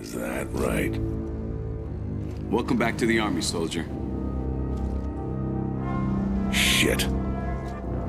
Is that right? Welcome back to the army, soldier. Shit.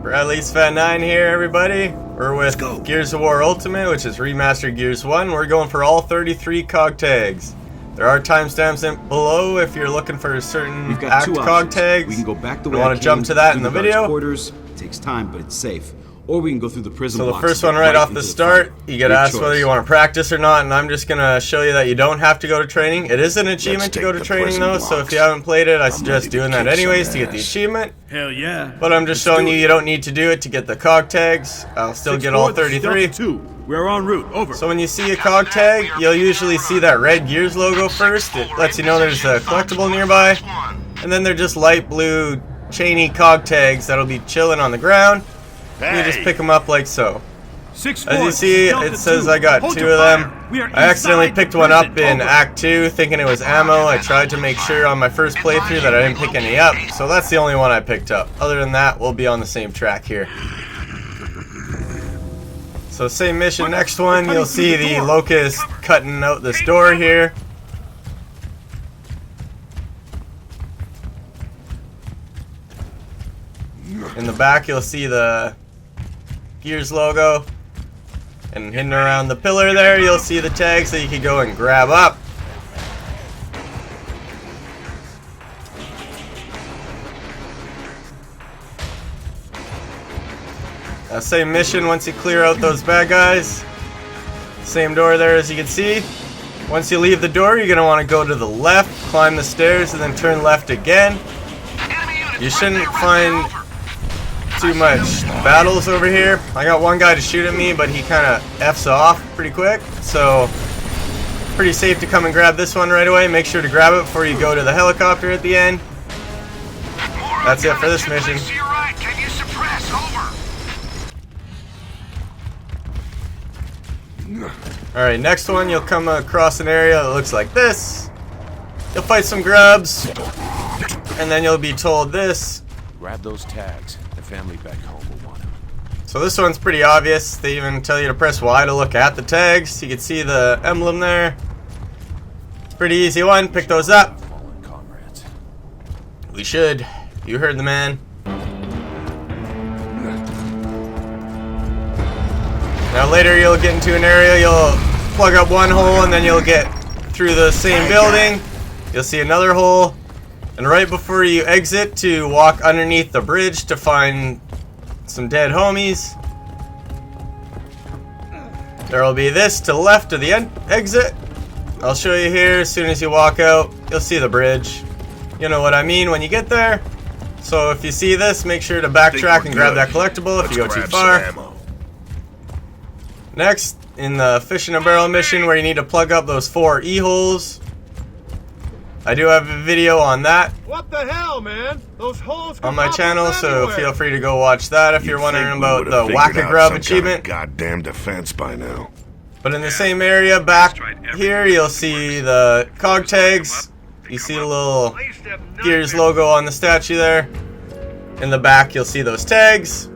Bradley's Fat 9 here, everybody. We're with Gears of War Ultimate, which is remastered Gears 1. We're going for all 33 COG tags. There are timestamps below if you're looking for a certain act COG tags. We can go back the way I want to jump to that in the video. Quarters. It takes time, but it's safe. Or we can go through the prison. So the first one right off the start, you get asked whether you want to practice or not, and I'm just going to show you that you don't have to go to training. It is an achievement to go to training though, so if you haven't played it, I suggest doing that anyways to get the achievement. Hell yeah. But I'm just showing you don't need to do it to get the COG tags. I'll still get all 33. We're en route. Over. So when you see a COG tag, you'll usually see that red Gears logo first. It lets you know there's a collectible nearby. And then they're just light blue chainy COG tags that'll be chilling on the ground. You just pick them up like so. As you see, it says I got 2 of them. I accidentally picked one up in Act 2 thinking it was ammo. I tried to make sure on my first playthrough that I didn't pick any up. So that's the only one I picked up. Other than that, we'll be on the same track here. So same mission, next one, you'll see the locust cutting out this door here. In the back, you'll see the Gears logo, and hidden around the pillar there you'll see the tags that you can go and grab up. Same mission once you clear out those bad guys. Same door there as you can see. Once you leave the door, you're going to want to go to the left, climb the stairs, and then turn left again. You shouldn't find too much battles over here. I got one guy to shoot at me, but he kind of F's off pretty quick, so pretty safe to come and grab this one right away. Make sure to grab it before you go to the helicopter at the end. That's it for this mission. Alright, next one, you'll come across an area that looks like this. You'll fight some grubs, and then you'll be told this. Grab those tags. The family back home will want them. So this one's pretty obvious. They even tell you to press Y to look at the tags. You can see the emblem there. Pretty easy one. Pick those up. We should. You heard the man. Now later you'll get into an area, you'll plug up one hole and then you'll get through the same building. You'll see another hole. And right before you exit, to walk underneath the bridge to find some dead homies. There will be this to the left of the exit. I'll show you here. As soon as you walk out, you'll see the bridge. You know what I mean when you get there. So if you see this, make sure to backtrack and grab that collectible if you go too far. Next, in the fish in a barrel mission where you need to plug up those 4 E-holes. I do have a video on that. What the hell, man? Those holes on my channel, so feel free to go watch that if you're wondering about the Whack-A-Grub achievement. Goddamn defense by now. But in the same area back here, you'll see the COG tags. You see the little Gears logo on the statue there. In the back, you'll see those tags.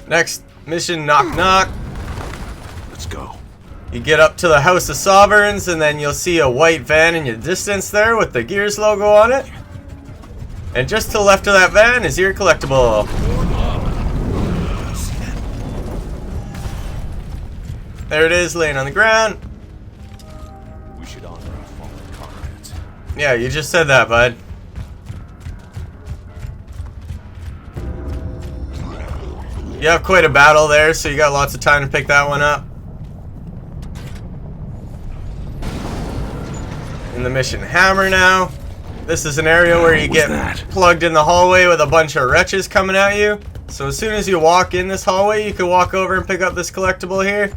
Next mission, knock knock. Let's go. You get up to the House of Sovereigns, and then you'll see a white van in your distance there with the Gears logo on it. And just to the left of that van is your collectible. There it is, laying on the ground. We should honor our fallen comrades. Yeah, you just said that, bud. You have quite a battle there, so you got lots of time to pick that one up. In the mission Hammer now. This is an area where you get plugged in the hallway with a bunch of wretches coming at you. So as soon as you walk in this hallway, you can walk over and pick up this collectible here.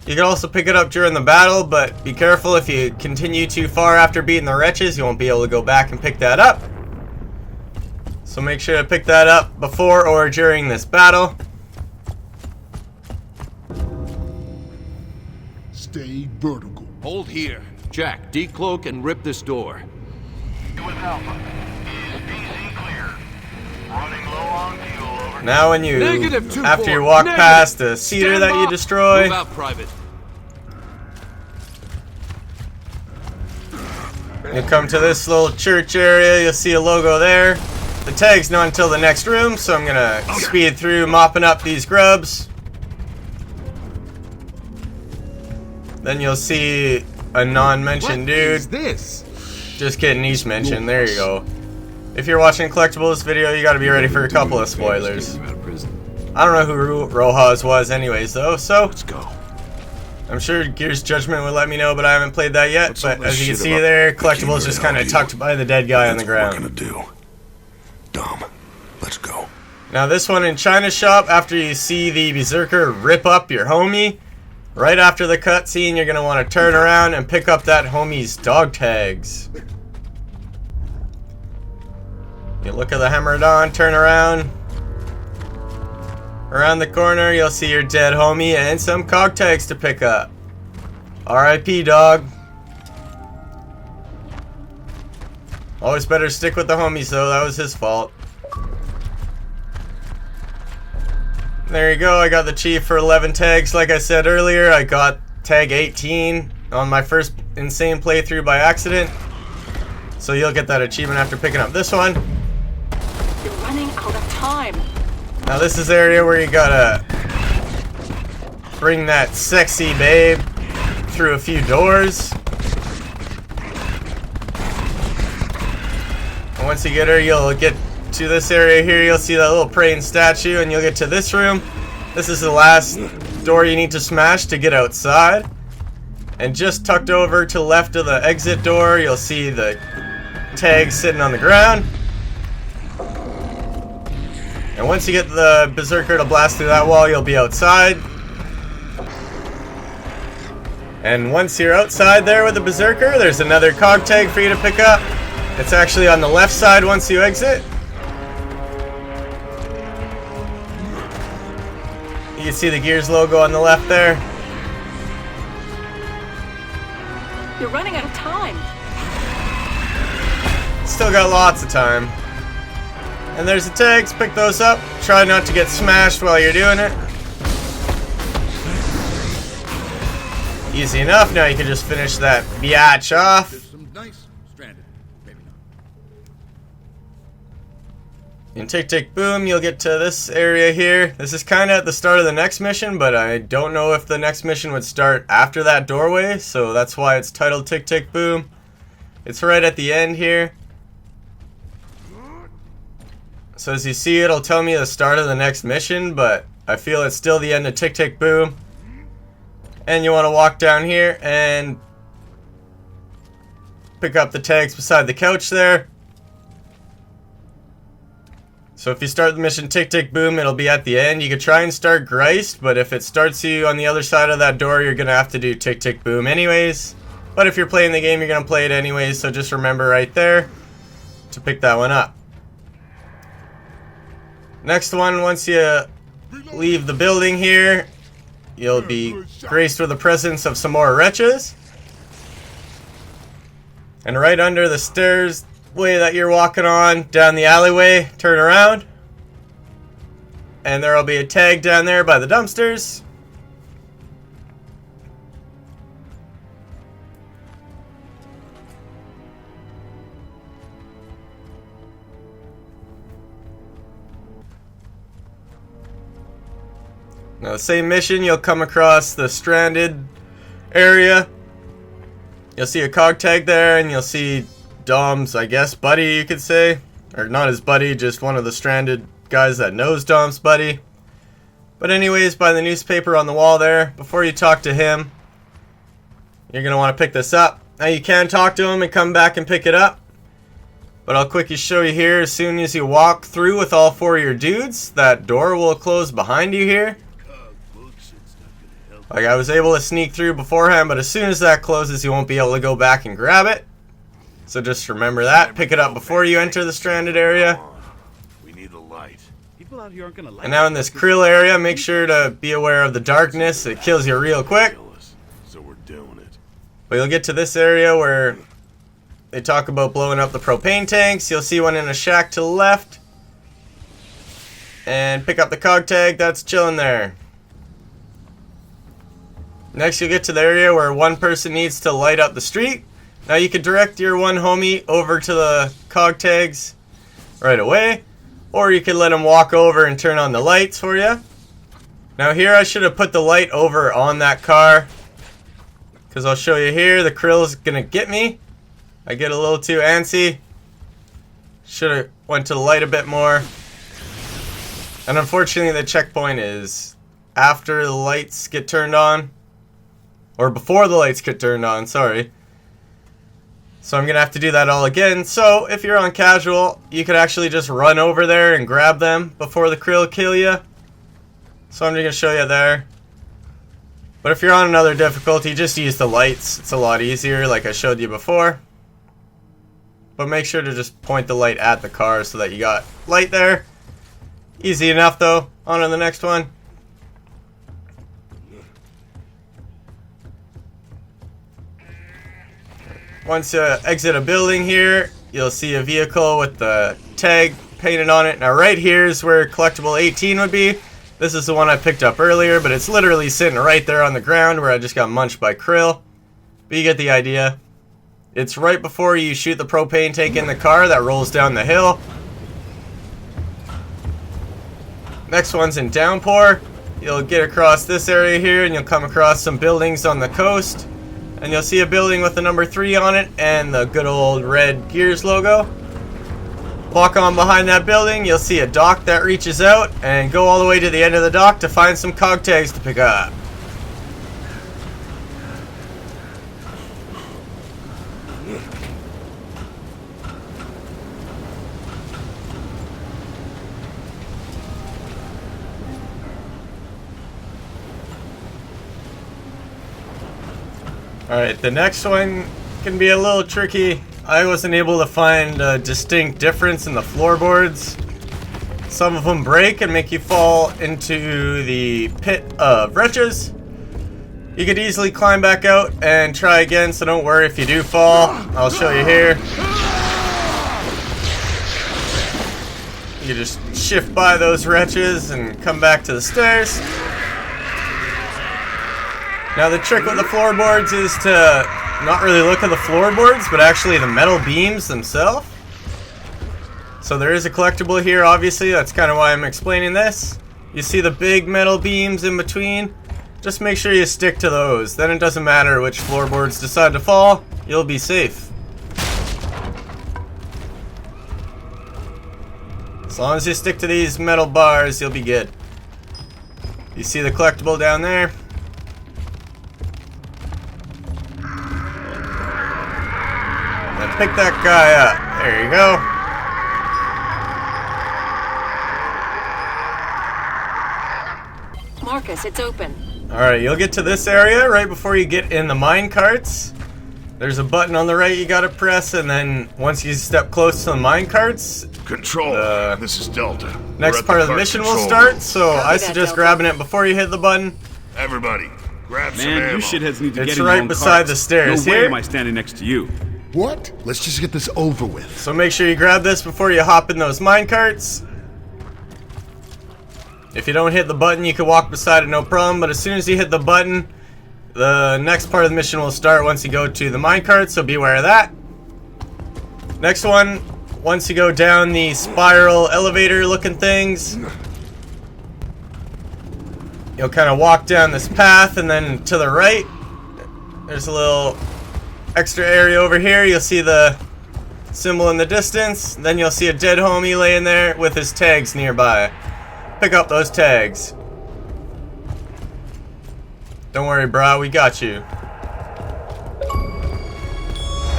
You can also pick it up during the battle, but be careful, if you continue too far after beating the wretches, you won't be able to go back and pick that up. So make sure to pick that up before or during this battle. Stay vertical. Hold here. Jack, decloak and rip this door. Now when you, after you walk past the cedar that you destroy, You'll come to this little church area. You'll see a logo there. The tag's not until the next room, so I'm gonna speed through mopping up these grubs. Then you'll see a non-mentioned dude. What is this? Just kidding, he's mentioned. There you go. If you're watching Collectibles video, you gotta be ready for a couple of spoilers. Out of prison. I don't know who Rojas was anyways, though, so Let's go. I'm sure Gears Judgment would let me know, but I haven't played that yet. What's all But this as you can shit see about there, the Collectibles king just right kind on of you? tucked by the dead guy on the That's what we're ground. gonna do. Dom, let's go. Now this one in China Shop, after you see the Berserker rip up your homie, right after the cutscene, you're going to want to turn around and pick up that homie's dog tags. You look at the Hammerodon, turn around. Around the corner, you'll see your dead homie and some COG tags to pick up. RIP, dog. Always better stick with the homies, though. That was his fault. There you go. I got the Chief for 11 tags. Like I said earlier, I got tag 18 on my first insane playthrough by accident. So you'll get that achievement after picking up this one. You're running out of time. Now this is the area where you gotta bring that sexy babe through a few doors. And once you get her, you'll get to this area here. You'll see that little praying statue, and you'll get to this room. This is the last door you need to smash to get outside. And just tucked over to the left of the exit door, you'll see the tag sitting on the ground. And once you get the Berserker to blast through that wall, you'll be outside. And once you're outside there with the Berserker, there's another COG tag for you to pick up. It's actually on the left side once you exit. You can see the Gears logo on the left there. You're running out of time. Still got lots of time. And there's the tags, pick those up. Try not to get smashed while you're doing it. Easy enough, now you can just finish that biatch off. Some nice stranded. Maybe not. In Tick Tick Boom, you'll get to this area here. This is kind of at the start of the next mission, but I don't know if the next mission would start after that doorway, so that's why it's titled Tick Tick Boom. It's right at the end here. So as you see, it'll tell me the start of the next mission, but I feel it's still the end of Tick Tick Boom. And you want to walk down here and pick up the tags beside the couch there. So if you start the mission Tick Tick Boom, it'll be at the end. You could try and start Grist, but if it starts you on the other side of that door, you're going to have to do Tick Tick Boom anyways. But if you're playing the game, you're going to play it anyways, so just remember right there to pick that one up. Next one, once you leave the building here, you'll be graced with the presence of some more wretches. And right under the stairs way that you're walking on, down the alleyway, turn around. And there'll be a tag down there by the dumpsters. Now the same mission, you'll come across the stranded area. You'll see a COG tag there, and you'll see Dom's, I guess, buddy, you could say. Or not his buddy, just one of the stranded guys that knows Dom's buddy. But anyways, by the newspaper on the wall there, before you talk to him, you're going to want to pick this up. Now you can talk to him and come back and pick it up. But I'll quickly show you here, as soon as you walk through with all four of your dudes, that door will close behind you here. Like, I was able to sneak through beforehand, but as soon as that closes, you won't be able to go back and grab it. So just remember that. Pick it up before you enter the stranded area. We need the light. People out here aren't gonna like And now in this krill area, make sure to be aware of the darkness. It kills you real quick. So we're doing it. But you'll get to this area where they talk about blowing up the propane tanks. You'll see one in a shack to the left. And pick up the COG tag that's chilling there. Next you'll get to the area where one person needs to light up the street. Now you can direct your one homie over to the COG tags right away, or you can let him walk over and turn on the lights for you. Now here I should have put the light over on that car, because I'll show you here, the krill's gonna get me. I get a little too antsy. Should have went to the light a bit more. And unfortunately the checkpoint is after the lights get turned on. Or before the lights get turned on, sorry. So I'm going to have to do that all again. So if you're on casual, you could actually just run over there and grab them before the krill kill you. So I'm just going to show you there. But if you're on another difficulty, just use the lights. It's a lot easier like I showed you before. But make sure to just point the light at the car so that you got light there. Easy enough though. On to the next one. Once you exit a building here, you'll see a vehicle with the tag painted on it. Now right here is where collectible 18 would be. This is the one I picked up earlier, but it's literally sitting right there on the ground where I just got munched by krill. But you get the idea. It's right before you shoot the propane tank in the car that rolls down the hill. Next one's in Downpour. You'll get across this area here and you'll come across some buildings on the coast. And you'll see a building with the number 3 on it and the good old red Gears logo. Walk on behind that building, you'll see a dock that reaches out, and go all the way to the end of the dock to find some COG tags to pick up. Alright, the next one can be a little tricky. I wasn't able to find a distinct difference in the floorboards. Some of them break and make you fall into the pit of wretches. You could easily climb back out and try again, so don't worry if you do fall. I'll show you here. You just shift by those wretches and come back to the stairs. Now the trick with the floorboards is to not really look at the floorboards, but actually the metal beams themselves. So there is a collectible here, obviously, that's kind of why I'm explaining this. You see the big metal beams in between? Just make sure you stick to those. Then it doesn't matter which floorboards decide to fall, you'll be safe. As long as you stick to these metal bars, you'll be good. You see the collectible down there? Pick that guy up. There you go. Marcus, it's open. Alright, you'll get to this area right before you get in the mine carts. There's a button on the right you gotta press, and then once you step close to the mine carts, Control. This is Delta. next part of the mission will start, so I suggest grabbing it before you hit the button. Everybody, grab some Man, ammo. you shitheads need to It's get in your right own beside cars. the stairs No way here. am I standing next to you. What? Let's just get this over with. So make sure you grab this before you hop in those mine carts. If you don't hit the button, you can walk beside it, no problem. But as soon as you hit the button, the next part of the mission will start once you go to the minecart, so beware of that. Next one, once you go down the spiral elevator looking things, you'll kind of walk down this path, and then to the right, there's a little extra area over here. You'll see the symbol in the distance. Then you'll see a dead homie laying there with his tags nearby. Pick up those tags. Don't worry, brah, we got you.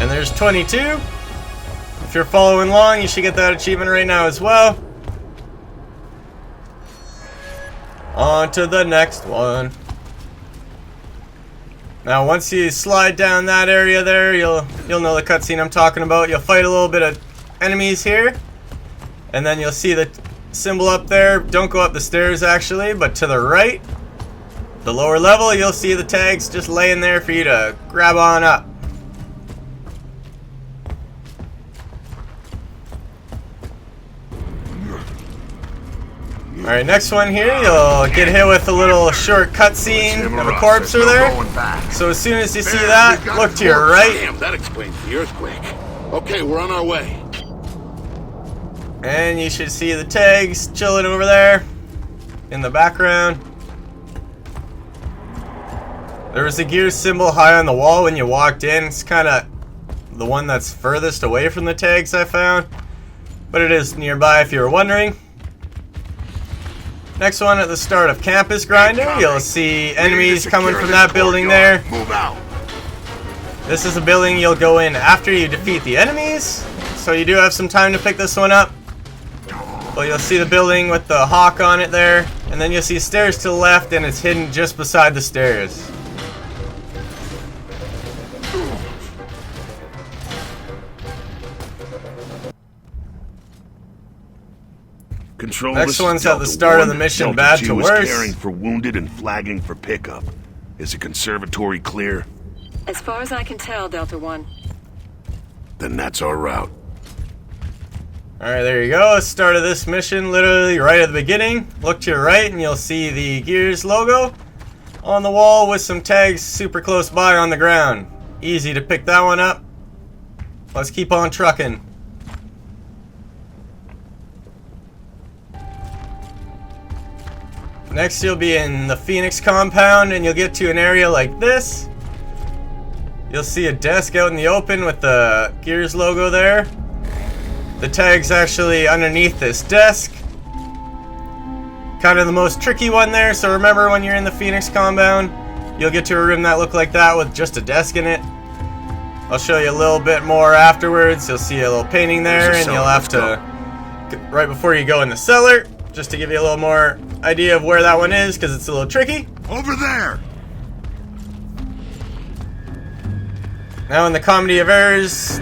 And there's 22. If you're following along, you should get that achievement right now as well. On to the next one. Now, once you slide down that area there, you'll know the cutscene I'm talking about. You'll fight a little bit of enemies here, and then you'll see the symbol up there. Don't go up the stairs, actually, but to the right, the lower level, you'll see the tags just laying there for you to grab on up. Alright, next one here, you'll get hit with a little short cutscene of a corpse or there. So as soon as you see that, look to your right. Damn, that explains the earthquake. Okay, we're on our way. And you should see the tags chilling over there in the background. There was a gear symbol high on the wall when you walked in. It's kind of the one that's furthest away from the tags I found. But it is nearby if you were wondering. Next one at the start of Campus Grinder, you'll see enemies coming from that building there. Move out. This is a building you'll go in after you defeat the enemies. So you do have some time to pick this one up. But you'll see the building with the hawk on it there. And then you'll see stairs to the left and it's hidden just beside the stairs. Control. Next one's at the start of the mission, bad to worse. Caring for wounded and flagging for pickup. Is the conservatory clear? As far as I can tell, Delta 1. Then that's our route. Alright, there you go. Start of this mission, literally right at the beginning. Look to your right and you'll see the Gears logo on the wall with some tags super close by on the ground. Easy to pick that one up. Let's keep on trucking. Next you'll be in the Phoenix compound and you'll get to an area like this. You'll see a desk out in the open with the Gears logo there. The tag's actually underneath this desk. Kind of the most tricky one there, so remember when you're in the Phoenix compound, you'll get to a room that look like that with just a desk in it. I'll show you a little bit more afterwards. You'll see a little painting there and you'll have to, right before you go in the cellar, just to give you a little more idea of where that one is, because it's a little tricky. Over there. Now in the Comedy of Errors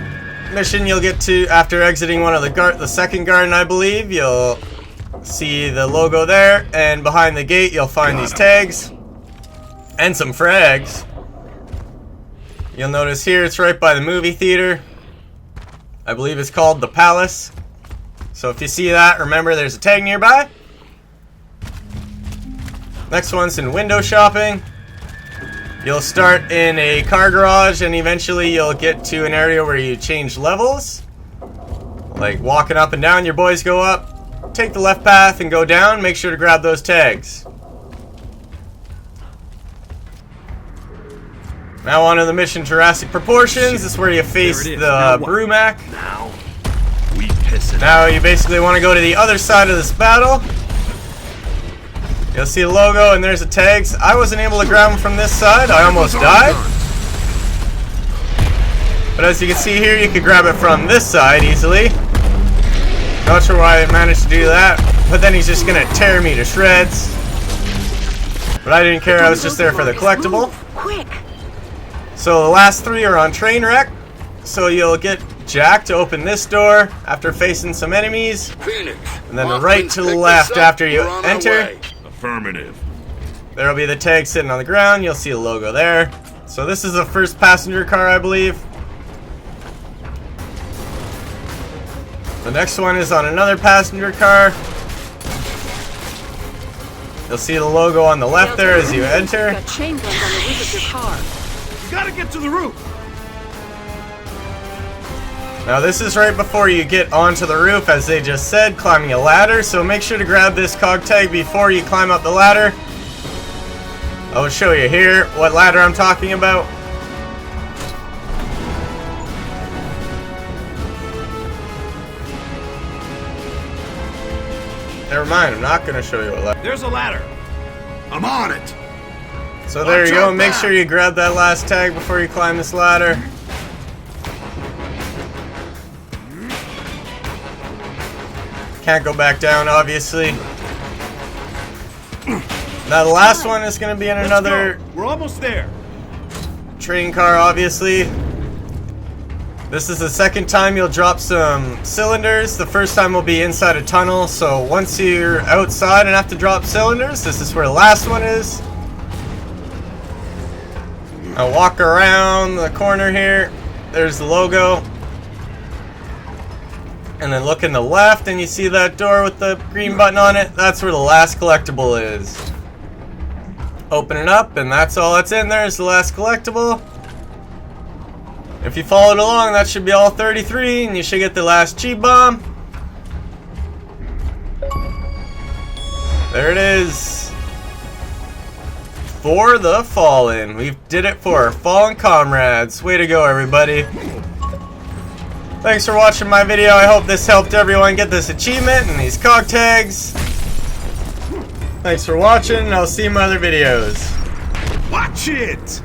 mission you'll get to, after exiting one of the second garden I believe, you'll see the logo there, and behind the gate you'll find these tags and some frags. You'll notice here it's right by the movie theater. I believe it's called The Palace. So if you see that, remember there's a tag nearby. Next one's in window shopping. You'll start in a car garage and eventually you'll get to an area where you change levels. Like walking up and down, your boys go up. Take the left path and go down. Make sure to grab those tags. Now on to the mission Jurassic Proportions. This is where you face the Brumac. Now we piss it Now you basically want to go to the other side of this battle. You'll see the logo and there's the tags. I wasn't able to grab them from this side. I almost died. But as you can see here, you can grab it from this side easily. Not sure why I managed to do that. But then he's just going to tear me to shreds. But I didn't care. I was just there for the collectible. Quick! So the last three are on Trainwreck. So you'll get Jack to open this door after facing some enemies. Phoenix. And then right to the left after you enter. Affirmative. There'll be the tag sitting on the ground. You'll see a logo there. So this is the first passenger car, I believe. The next one is on another passenger car. You'll see the logo on the left there as you enter. Got chain guns on the roof of your car. You gotta get to the roof. Now this is right before you get onto the roof, as they just said, climbing a ladder. So make sure to grab this COG tag before you climb up the ladder. I'll show you here what ladder I'm talking about. Never mind, I'm not going to show you what ladder. There's a ladder. I'm on it. So there Watch you go. out Make back. sure you grab that last tag before you climb this ladder. Can't go back down, obviously. Now the last one is going to be in another We're almost there. train car, obviously. This is the second time you'll drop some cylinders. The first time will be inside a tunnel, so once you're outside and have to drop cylinders, this is where the last one is. I'll walk around the corner here. There's the logo. And then look in the left and you see that door with the green button on it. That's where the last collectible is. Open it up and that's all that's in there is the last collectible. If you followed along, that should be all 33 and you should get the last G-bomb. There it is. For the Fallen. We did it for our fallen comrades. Way to go, everybody. Thanks for watching my video. I hope this helped everyone get this achievement and these COG tags. Thanks for watching, and I'll see you in my other videos. Watch it!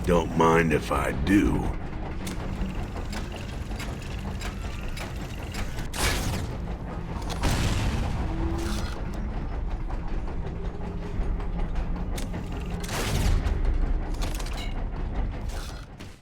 Don't mind if I do.